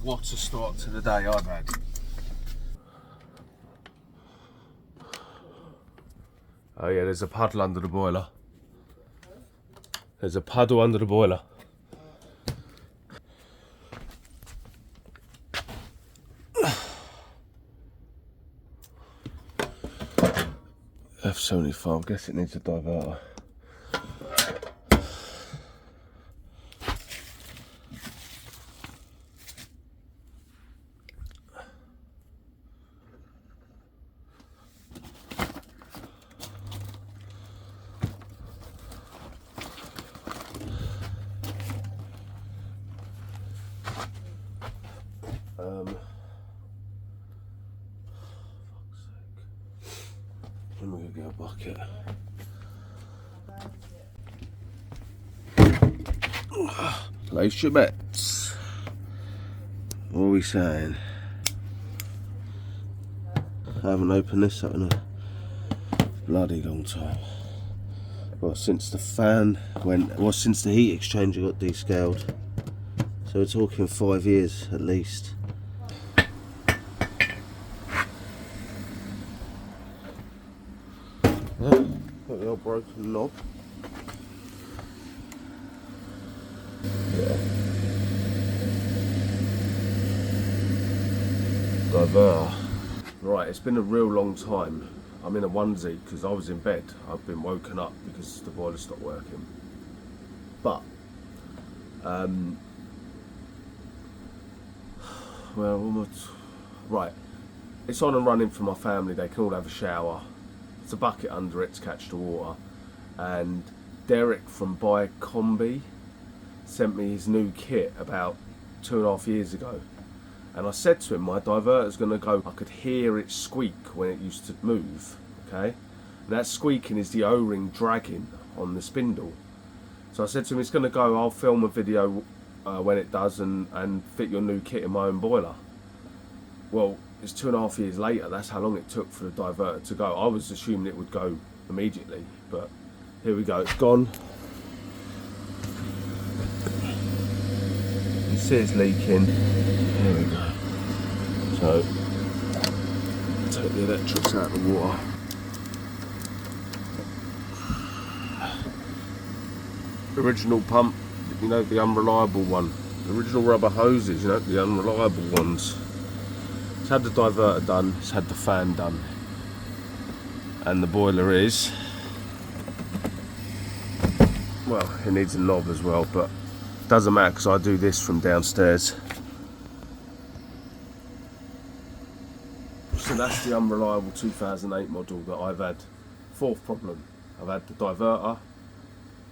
What a start to the day I've had. Oh yeah, there's a puddle under the boiler. There's a puddle under the boiler. F75, I guess it needs a diverter. Let me go get a bucket. Place your bets. What are we saying? I haven't opened this up in a bloody long time. Well, since the fan went, well, since the heat exchanger got descaled. So we're talking 5 years at least. Got the old broken knob. Yeah. Diverter. Right, it's been a real long time. I'm in a onesie because I was in bed. I've been woken up because the boiler stopped working. But, well, right. It's on and running for my family. They can all have a shower. It's a bucket under it to catch the water. And Derek from Baxi Combi sent me his new kit about 2.5 years ago. And I said to him, my diverter's going to go. I could hear it squeak when it used to move, okay? And that squeaking is the O-ring dragging on the spindle. So I said to him, it's going to go, I'll film a video when it does and fit your new kit in my own boiler. Well, it's 2.5 years later, that's how long it took for the diverter to go. I was assuming it would go immediately, but here we go, it's gone. You see it's leaking. There we go. So, take the electrics out of the water. Original pump, you know, the unreliable one. The original rubber hoses, you know, the unreliable ones. It's had the diverter done, it's had the fan done. And the boiler is, well, it needs a knob as well, but it doesn't matter because I do this from downstairs. So that's the unreliable 2008 model that I've had. Fourth problem, I've had the diverter,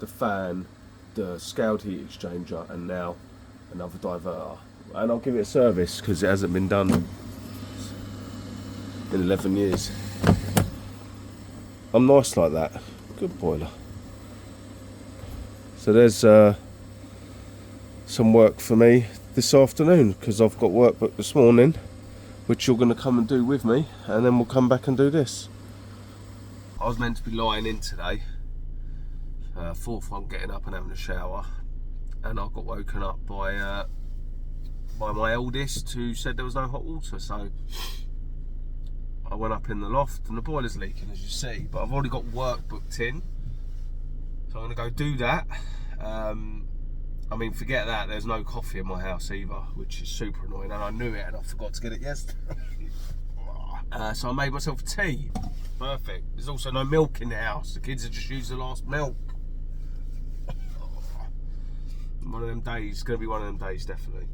the fan, the scaled heat exchanger, and now another diverter. And I'll give it a service because it hasn't been done in 11 years. I'm nice like that. Good boiler. So there's some work for me this afternoon because I've got work booked this morning, which you're going to come and do with me, and then we'll come back and do this. I was meant to be lying in today, fourth one getting up and having a shower, and I got woken up by my eldest, who said there was no hot water. So I went up in the loft and the boiler's leaking, as you see, but I've already got work booked in, so I'm going to go do that. I mean, forget that, there's no coffee in my house either, which is super annoying, and I knew it and I forgot to get it yesterday. So I made myself tea. Perfect. There's also no milk in the house. The kids have just used the last milk. One of them days, it's going to be one of them days, definitely.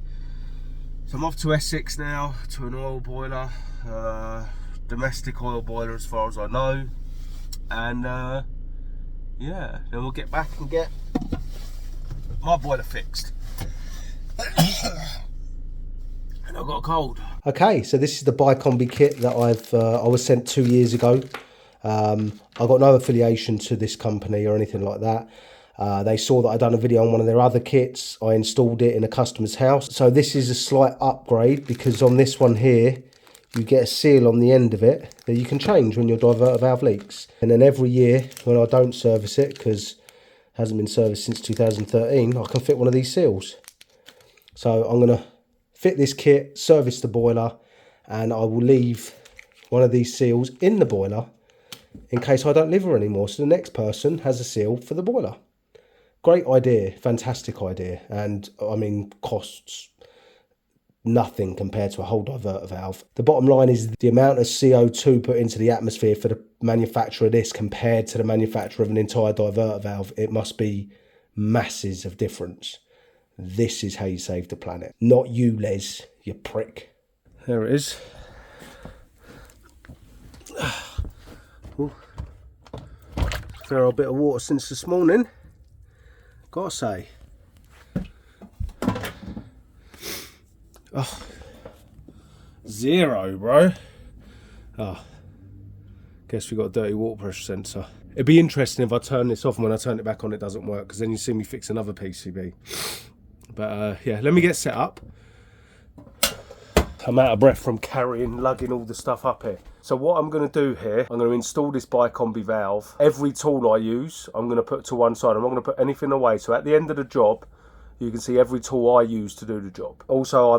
So I'm off to Essex now, to an oil boiler, domestic oil boiler as far as I know. And yeah, then we'll get back and get my boiler fixed. And I've got a cold. Okay, so this is the Baxi Combi kit that I was sent 2 years ago. I got no affiliation to this company or anything like that. They saw that I'd done a video on one of their other kits. I installed it in a customer's house. So this is a slight upgrade because on this one here, you get a seal on the end of it that you can change when your diverter valve leaks. And then every year when I don't service it, because it hasn't been serviced since 2013, I can fit one of these seals. So I'm going to fit this kit, service the boiler, and I will leave one of these seals in the boiler in case I don't live here anymore, so the next person has a seal for the boiler. Great idea, fantastic idea, and I mean costs nothing compared to a whole diverter valve. The bottom line is the amount of CO2 put into the atmosphere for the manufacturer of this compared to the manufacturer of an entire diverter valve, it must be masses of difference. This is how you save the planet. Not you, Les, you prick. There it is. Ooh. Fair old bit of water since this morning, gotta say. Oh, 0, bro. Oh, guess we got a dirty water pressure sensor. It'd be interesting if I turn this off and when I turn it back on it doesn't work, because then you see me fix another PCB. But yeah, let me get set up. I'm out of breath from lugging all the stuff up here. So what I'm going to do here, I'm going to install this bicombi valve. Every tool I use, I'm going to put to one side. I'm not going to put anything away. So at the end of the job, you can see every tool I use to do the job. Also,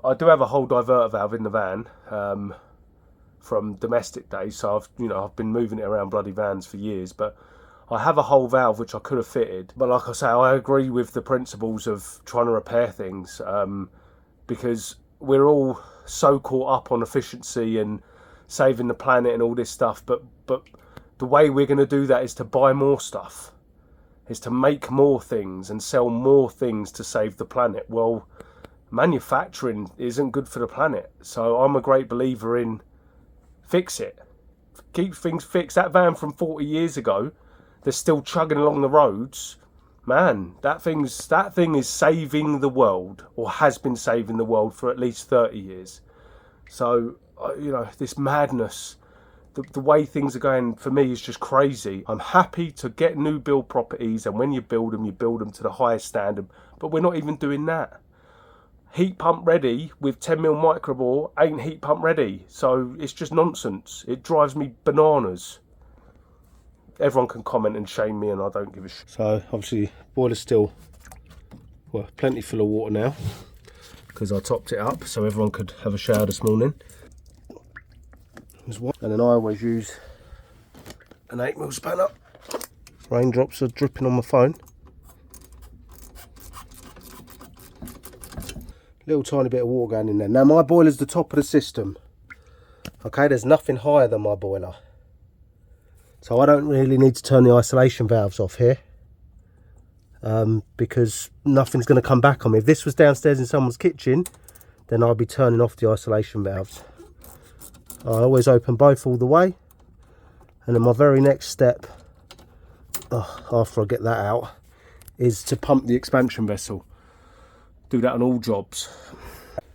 I do have a whole diverter valve in the van from domestic days. So I've been moving it around bloody vans for years, but I have a whole valve which I could have fitted. But like I say, I agree with the principles of trying to repair things because we're all so caught up on efficiency and saving the planet and all this stuff, but the way we're going to do that is to buy more stuff, is to make more things and sell more things to save the planet. Well, manufacturing isn't good for the planet, so I'm a great believer in fix it, keep things fixed. That van from 40 years ago, they're still chugging along the roads. Man, that thing is saving the world, or has been saving the world for at least 30 years. So, this madness, the way things are going for me is just crazy. I'm happy to get new build properties, and when you build them to the highest standard, but we're not even doing that. Heat pump ready with 10mm microbore ain't heat pump ready, so it's just nonsense. It drives me bananas. Everyone can comment and shame me, and I don't give a shit. So obviously boiler's still plenty full of water now because I topped it up so everyone could have a shower this morning. And then I always use an 8mm spanner. Raindrops are dripping on my phone. Little tiny bit of water going in there. Now my boiler's the top of the system. Okay, there's nothing higher than my boiler. So I don't really need to turn the isolation valves off here because nothing's going to come back on me. If this was downstairs in someone's kitchen, then I'd be turning off the isolation valves. I always open both all the way, and then my very next step, after I get that out, is to pump the expansion vessel. Do that on all jobs.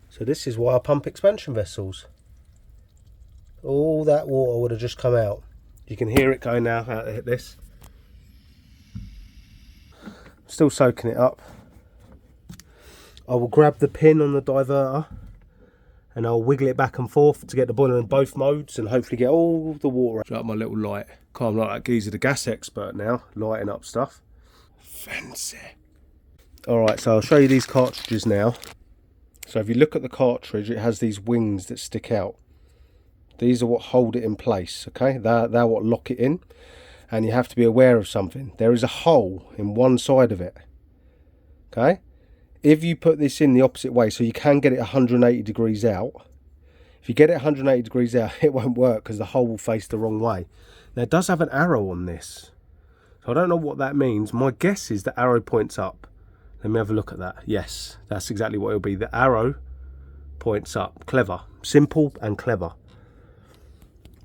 So this is why I pump expansion vessels. All that water would have just come out. You can hear it going now out to hit this. Still soaking it up. I will grab the pin on the diverter and I'll wiggle it back and forth to get the boiler in both modes and hopefully get all the water out. Like my little light. I'm like that geezer, the gas expert now, lighting up stuff. Fancy. Alright, so I'll show you these cartridges now. So if you look at the cartridge, it has these wings that stick out. These are what hold it in place, okay? They're what lock it in. And you have to be aware of something. There is a hole in one side of it, okay? If you put this in the opposite way, so you can get it 180 degrees out. If you get it 180 degrees out, it won't work because the hole will face the wrong way. Now, it does have an arrow on this. So I don't know what that means. My guess is the arrow points up. Let me have a look at that. Yes, that's exactly what it'll be. The arrow points up. Clever. Simple and clever.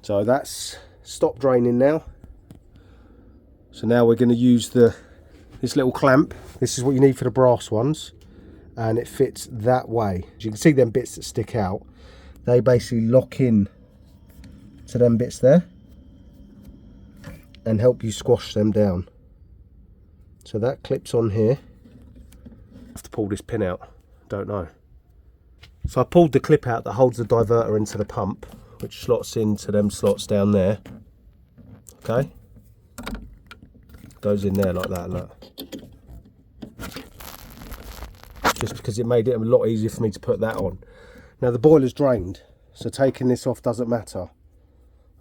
So that's stopped draining now. So now we're going to use this little clamp. This is what you need for the brass ones. And it fits that way. As you can see them bits that stick out. They basically lock in to them bits there. And help you squash them down. So that clips on here. I have to pull this pin out. Don't know. So I pulled the clip out that holds the diverter into the pump, which slots into them slots down there. Okay, goes in there like that. Look. just because it made it a lot easier for me to put that on. Now the boiler's drained, so taking this off doesn't matter.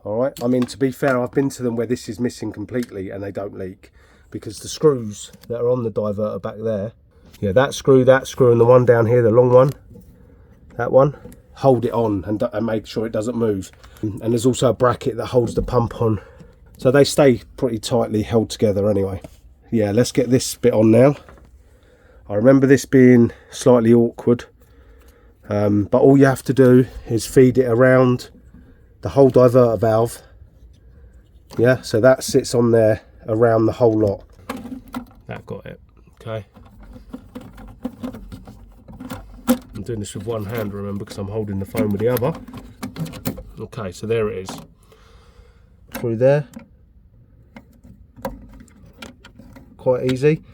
Alright, I mean, to be fair, I've been to them where this is missing completely and they don't leak, because the screws that are on the diverter back there, yeah, that screw, and the one down here, the long one, that one, hold it on and make sure it doesn't move. And there's also a bracket that holds the pump on, so they stay pretty tightly held together anyway. Yeah, let's get this bit on now. I remember this being slightly awkward, but all you have to do is feed it around the whole diverter valve. Yeah, so that sits on there around the whole lot. That got it, okay. I'm doing this with one hand, remember, because I'm holding the phone with the other. Okay, so there it is. Through there. Quite easy.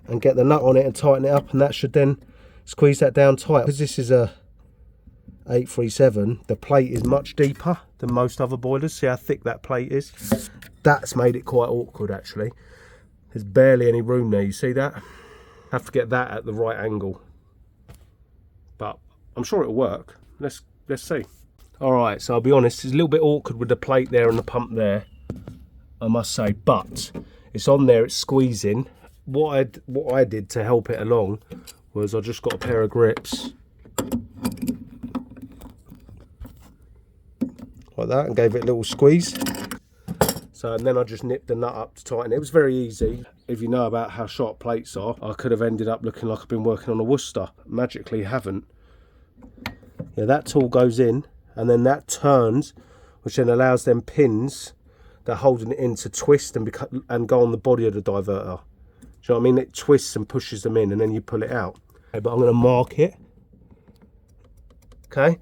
And get the nut on it and tighten it up, and that should then squeeze that down tight. Because this is a 837, the plate is much deeper than most other boilers. See how thick that plate is? That's made it quite awkward actually. There's barely any room there, you see that? Have to get that at the right angle. But I'm sure it'll work. Let's see. Alright, so I'll be honest, it's a little bit awkward with the plate there and the pump there, I must say, but it's on there, it's squeezing. What I did to help it along was I just got a pair of grips like that and gave it a little squeeze. So, and then I just nipped the nut up to tighten it. It was very easy. If you know about how sharp plates are, I could have ended up looking like I've been working on a Worcester. Magically haven't. Yeah, that tool goes in and then that turns, which then allows them pins that are holding it in to twist and go on the body of the diverter. Do you know what I mean? It twists and pushes them in and then you pull it out. Okay, but I'm going to mark it. Okay,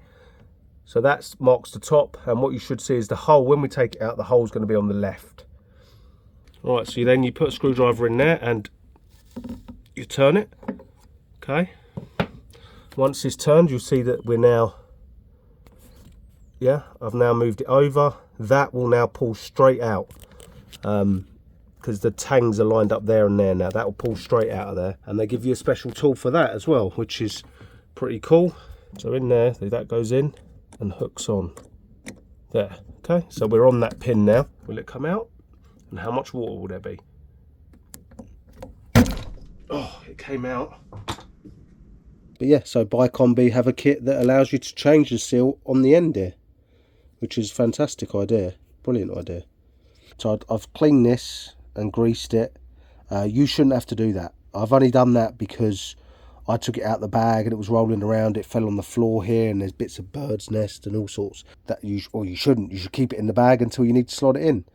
so that marks the top, and what you should see is the hole. When we take it out, the hole's going to be on the left. All right, so then you put a screwdriver in there and you turn it. Okay, once it's turned, you'll see that we're now, yeah, I've now moved it over. That will now pull straight out. Because the tangs are lined up there and there now. That will pull straight out of there, and they give you a special tool for that as well, which is pretty cool. So in there, that goes in and hooks on there. Okay, so we're on that pin now. Will it come out? And how much water will there be? Oh, it came out. But yeah, so Combi have a kit that allows you to change the seal on the end here, which is a fantastic idea. Brilliant idea. So I've cleaned this and greased it. You shouldn't have to do that. I've only done that because I took it out the bag and it was rolling around. It fell on the floor here and there's bits of bird's nest and all sorts. You shouldn't. You should keep it in the bag until you need to slot it in.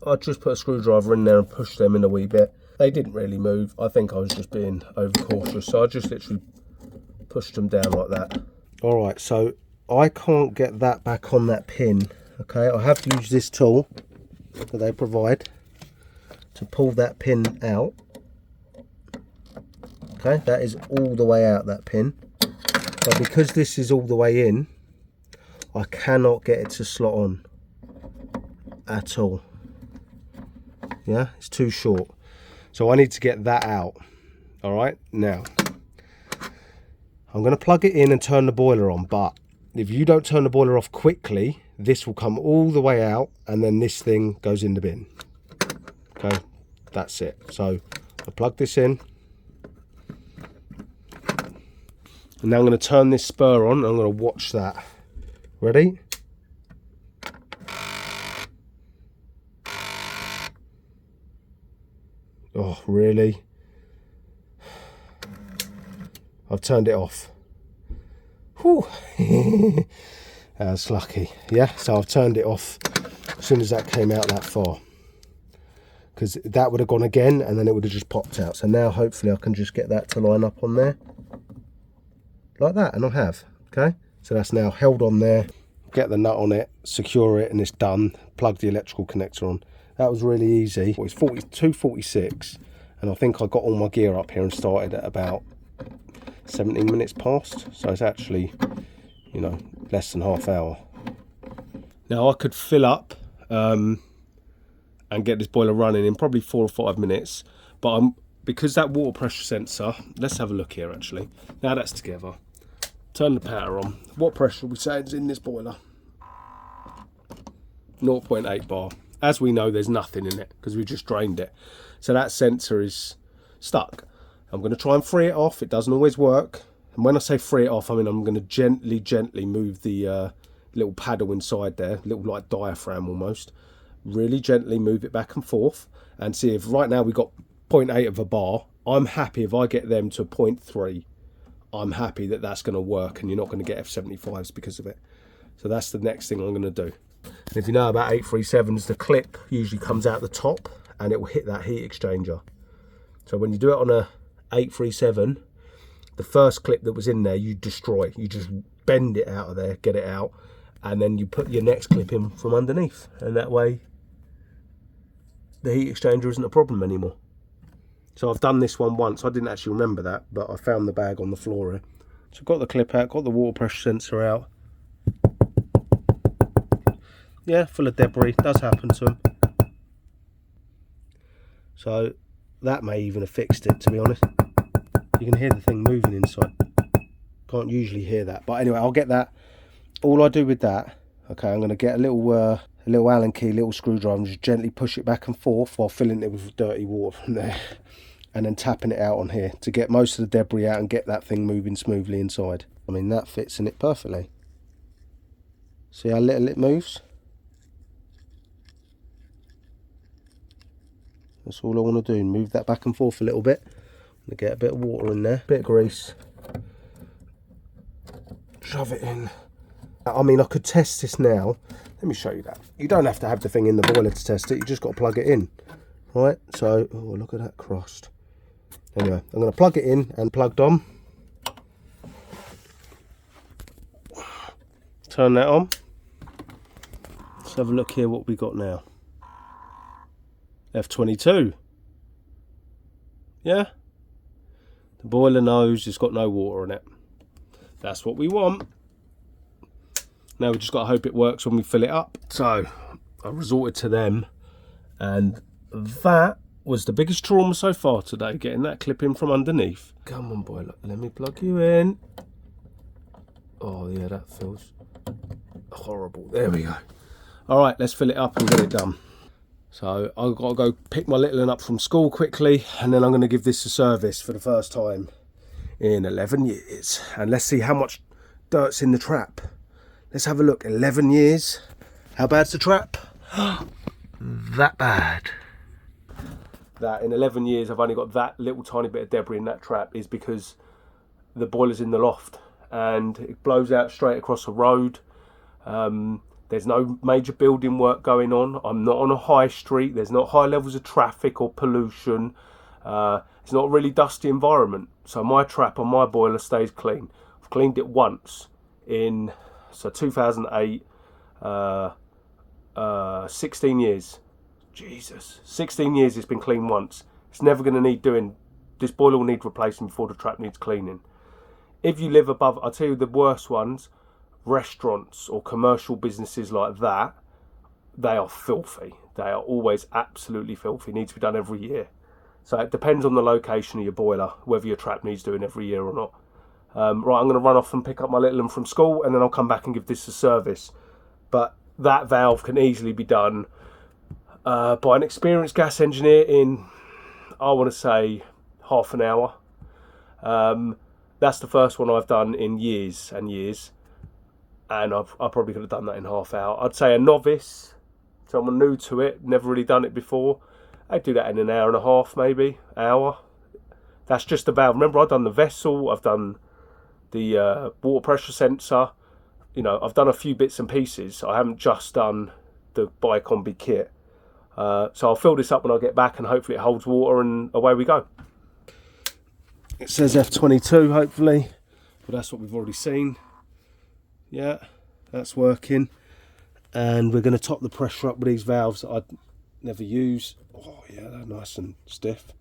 I just put a screwdriver in there and pushed them in a wee bit. They didn't really move. I think I was just being overcautious. So I just literally pushed them down like that. All right, so I can't get that back on that pin. Okay, I have to use this tool that they provide to pull that pin out. Okay, that is all the way out, that pin. But because this is all the way in, I cannot get it to slot on at all. Yeah, it's too short. So I need to get that out. All right, now I'm going to plug it in and turn the boiler on, but if you don't turn the boiler off quickly, this will come all the way out and then this thing goes in the bin. Okay, that's it. So I plug this in. And now I'm going to turn this spur on and I'm going to watch that. Ready? Oh, really? I've turned it off. Whew. That's lucky. Yeah, so I've turned it off as soon as that came out that far. Because that would have gone again and then it would have just popped out. So now hopefully I can just get that to line up on there. Like that, and I have. Okay, so that's now held on there. Get the nut on it, secure it, and it's done. Plug the electrical connector on. That was really easy. Well, it's 2:46, and I think I got all my gear up here and started at about 17 minutes past. So it's actually, you know, less than half hour. Now I could fill up and get this boiler running in probably 4 or 5 minutes, but because that water pressure sensor, let's have a look here actually. Now that's together. Turn the power on. What pressure we say is in this boiler? 0.8 bar. As we know, there's nothing in it because we just drained it. So that sensor is stuck. I'm going to try and free it off. It doesn't always work. And when I say free it off, I mean I'm going to gently move the little paddle inside there, little like diaphragm almost. Really gently move it back and forth and see if right now we've got 0.8 of a bar. I'm happy if I get them to 0.3. I'm happy that that's going to work and you're not going to get F75s because of it. So that's the next thing I'm going to do. And if you know about 837s, the clip usually comes out the top and it will hit that heat exchanger. So when you do it on a 837, the first clip that was in there you destroy. You just bend it out of there, get it out, and then you put your next clip in from underneath. And that way the heat exchanger isn't a problem anymore. So I've done this one once. I didn't actually remember that, but I found the bag on the floor here. So I've got the clip out, got the water pressure sensor out. Yeah, full of debris, does happen to them. So that may even have fixed it, to be honest. You can hear the thing moving inside. Can't usually hear that, but anyway, I'll get that. All I do with that, okay, I'm going to get a little Allen key, little screwdriver, and just gently push it back and forth while filling it with dirty water from there, and then tapping it out on here to get most of the debris out and get that thing moving smoothly inside. I mean, that fits in it perfectly. See how little it moves? That's all I want to do, move that back and forth a little bit. I'm going to get a bit of water in there, bit of grease. Shove it in. I mean, I could test this now. Let me show you that. You don't have to have the thing in the boiler to test it, you just got to plug it in. Right, so, oh, look at that crossed. Anyway, I'm going to plug it in and plugged on. Turn that on. Let's have a look here what we got now. F22. Yeah? The boiler knows it's got no water in it. That's what we want. Now we just got to hope it works when we fill it up. So I resorted to them, and that was the biggest trauma so far today, getting that clip in from underneath. Come on, boiler, let me plug you in. Oh yeah, that feels horrible. There we go. All right, let's fill it up and get it done. So I've got to go pick my little one up from school quickly, and then I'm going to give this a service for the first time in 11 years. And let's see how much dirt's in the trap. Let's have a look. 11 years. How bad's the trap? That bad. That in 11 years I've only got that little tiny bit of debris in that trap is because the boiler's in the loft and it blows out straight across the road. There's no major building work going on. I'm not on a high street. There's not high levels of traffic or pollution. It's not a really dusty environment. So my trap on my boiler stays clean. I've cleaned it once in 2008, 16 years. Jesus, 16 years it's been cleaned once. It's never going to need doing. This boiler will need replacing before the trap needs cleaning. If you live above, I'll tell you the worst ones, restaurants or commercial businesses like that, they are filthy. They are always absolutely filthy. Need to be done every year. So it depends on the location of your boiler, whether your trap needs doing every year or not. Right, I'm going to run off and pick up my little one from school, and then I'll come back and give this a service. But that valve can easily be done by an experienced gas engineer in, I want to say, half an hour. That's the first one I've done in years and years, and I probably could have done that in half hour. I'd say a novice, someone new to it, never really done it before, I'd do that in an hour and a half, maybe hour. That's just the valve. Remember, I've done the vessel, I've done the water pressure sensor. You know, I've done a few bits and pieces. I haven't just done the Combi kit. So I'll fill this up when I get back, and hopefully it holds water, and away we go. It says F22, hopefully. But that's what we've already seen. Yeah, that's working. And we're going to top the pressure up with these valves that I'd never use. Oh yeah, they're nice and stiff.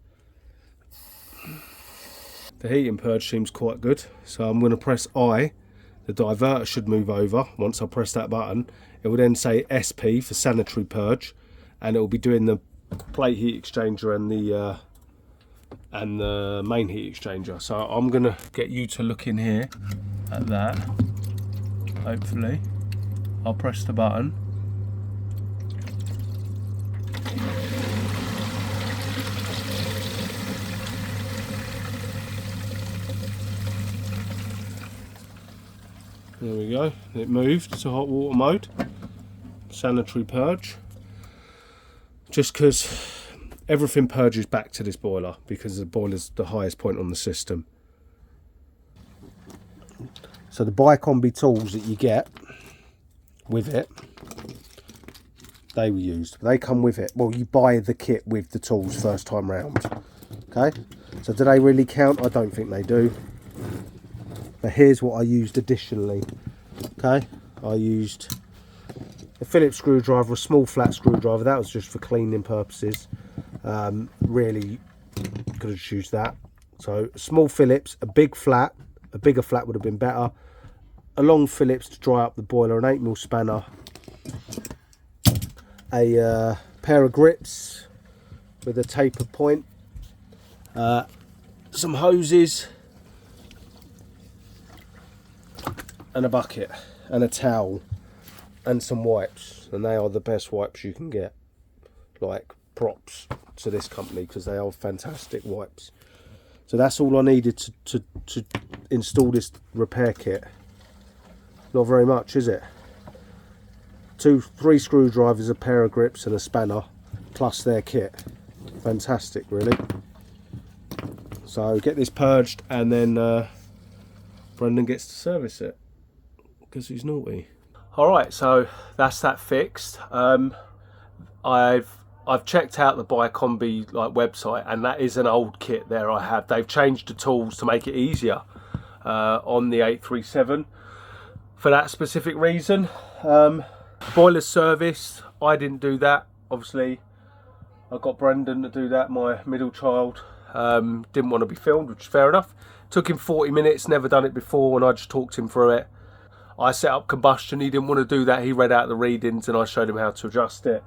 The heating purge seems quite good. So I'm going to press I. The diverter should move over. Once I press that button, it will then say SP for sanitary purge, and it will be doing the plate heat exchanger and the and the main heat exchanger. So I'm gonna get you to look in here at that. Hopefully, I'll press the button. There we go, it moved to hot water mode, sanitary purge. Just because everything purges back to this boiler because the boiler's the highest point on the system. So the Combi tools that you get with it, they were used. They come with it. Well, you buy the kit with the tools first time round. Okay, so do they really count? I don't think they do. But here's what I used additionally. Okay, I used a Phillips screwdriver, a small flat screwdriver. That was just for cleaning purposes. Really could have used that. So a small Phillips, a bigger flat would have been better. A long Phillips to dry up the boiler, an 8mm spanner, a pair of grips with a taper point, some hoses, and a bucket and a towel and some wipes, and they are the best wipes you can get. Like, props to this company because they are fantastic wipes. So that's all I needed to install this repair kit. Not very much, is it? 3 screwdrivers, a pair of grips and a spanner plus their kit. Fantastic, really. So get this purged and then Brendan gets to service it because he's naughty. Alright, so that's that fixed. I've checked out the Combi website, and that is an old kit there I have. They've changed the tools to make it easier on the 837 for that specific reason. Boiler service, I didn't do that. Obviously, I got Brendan to do that, my middle child. Didn't want to be filmed, which is fair enough. Took him 40 minutes, never done it before, and I just talked him through it. I set up combustion, he didn't want to do that. He read out the readings and I showed him how to adjust it.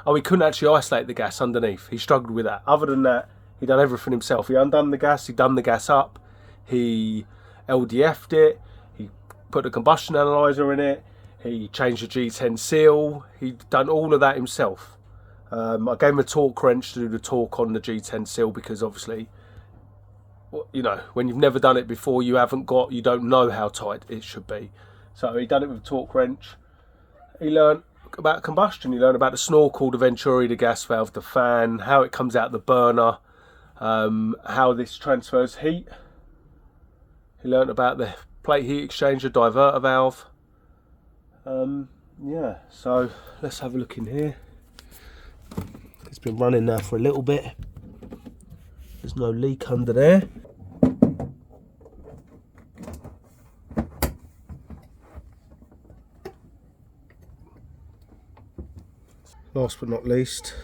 Oh, he couldn't actually isolate the gas underneath. He struggled with that. Other than that, he done everything himself. He undone the gas, he done the gas up, he LDF'd it, he put a combustion analyzer in it, he changed the G10 seal, he done all of that himself. I gave him a torque wrench to do the torque on the G10 seal because obviously, you know, when you've never done it before, you don't know how tight it should be. So he done it with a torque wrench. He learned about combustion, he learned about the snorkel, the venturi, the gas valve, the fan, how it comes out the burner, how this transfers heat. He learned about the plate heat exchanger, diverter valve. Yeah, so let's have a look in here. It's been running now for a little bit. There's no leak under there. Last but not least,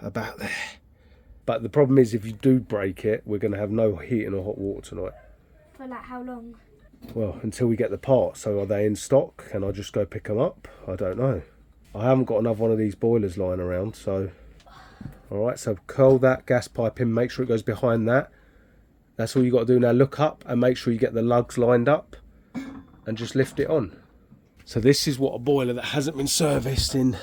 about there. But the problem is, if you do break it, we're going to have no heating or hot water tonight. For like how long? Well, until we get the parts. So are they in stock? Can I just go pick them up? I don't know. I haven't got another one of these boilers lying around, so... Alright, so curl that gas pipe in, make sure it goes behind that. That's all you got to do now. Look up and make sure you get the lugs lined up and just lift it on. So this is what a boiler that hasn't been serviced in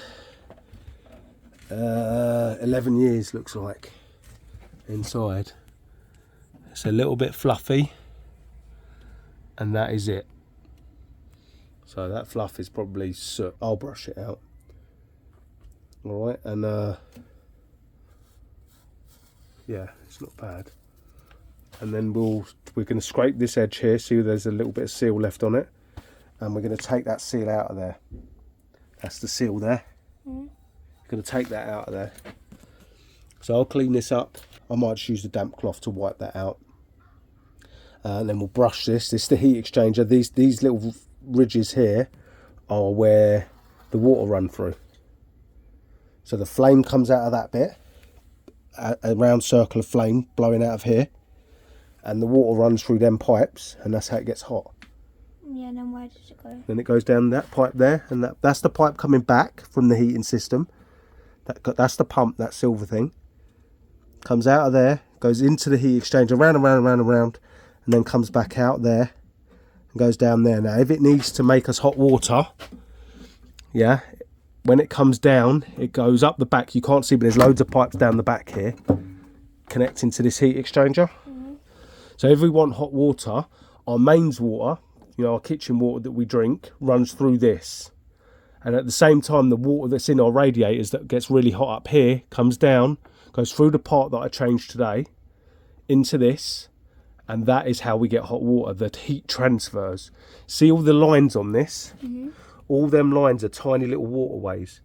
11 years looks like inside. It's a little bit fluffy, and that is it. So that fluff is probably soot. I'll brush it out. Alright, and yeah, it's not bad. And then we're going to scrape this edge here, see there's a little bit of seal left on it, and we're going to take that seal out of there. That's the seal there. We're going to take that out of there. So I'll clean this up. I might just use the damp cloth to wipe that out. And then we'll brush this. This is the heat exchanger. These little ridges here are where the water run through. So the flame comes out of that bit, a round circle of flame blowing out of here, and the water runs through them pipes, and that's how it gets hot. Yeah, and then where does it go? Then it goes down that pipe there, and that's the pipe coming back from the heating system That's the pump, that silver thing. Comes out of there, goes into the heat exchanger, round and round and round and round, and then comes back out there and goes down there. Now, if it needs to make us hot water, yeah, when it comes down, it goes up the back. You can't see, but there's loads of pipes down the back here connecting to this heat exchanger. So if we want hot water, our mains water, you know, our kitchen water that we drink, runs through this. And at the same time, the water that's in our radiators that gets really hot up here comes down, goes through the part that I changed today, into this, and that is how we get hot water. The heat transfers. See all the lines on this? All them lines are tiny little waterways.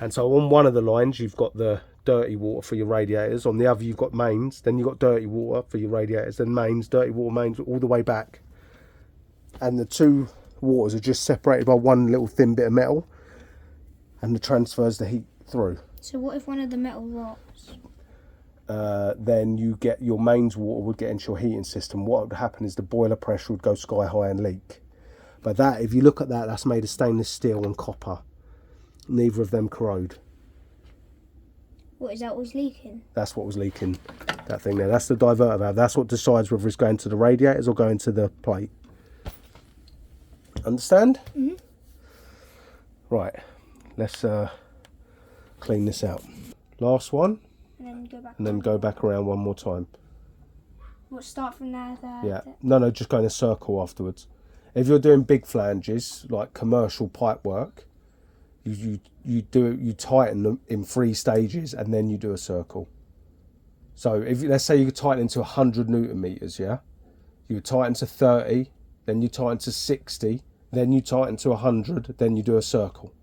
And so on one of the lines, you've got the dirty water for your radiators. On the other, you've got mains. Then you've got dirty water for your radiators. Then mains, dirty water, mains, all the way back. And the two waters are just separated by one little thin bit of metal. And it transfers the heat through. So what if one of the metal rots? Then you get your mains water would get into your heating system. What would happen is the boiler pressure would go sky high and leak. But that, if you look at that, that's made of stainless steel and copper. Neither of them corrode. What is that was leaking? That's what was leaking, that thing there. That's the diverter valve. That's what decides whether it's going to the radiators or going to the plate. Understand? Right, let's clean this out. Last one, And then go back. and then go back around one more time. What, start from there? Yeah, no, just go in a circle afterwards. If you're doing big flanges, like commercial pipe work, you tighten them in 3 stages and then you do a circle. So if let's say you tighten to 100 Newton meters, yeah, you tighten to 30, then you tighten to 60, then you tighten to 100, then you do a circle.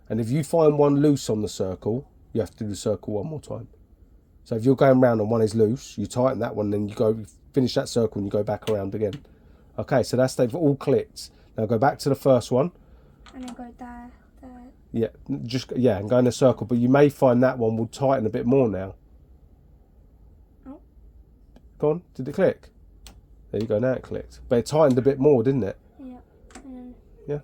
And if you find one loose on the circle, you have to do the circle one more time. So if you're going round and one is loose, you tighten that one, then you go finish that circle and you go back around again. Okay, so that's they've all clicked. Now go back to the first one. And then go there. Yeah, and go in a circle. But you may find that one will tighten a bit more now. Oh. Go on, did it click? There you go, now it clicked. But it tightened a bit more, didn't it? Yeah. Yeah.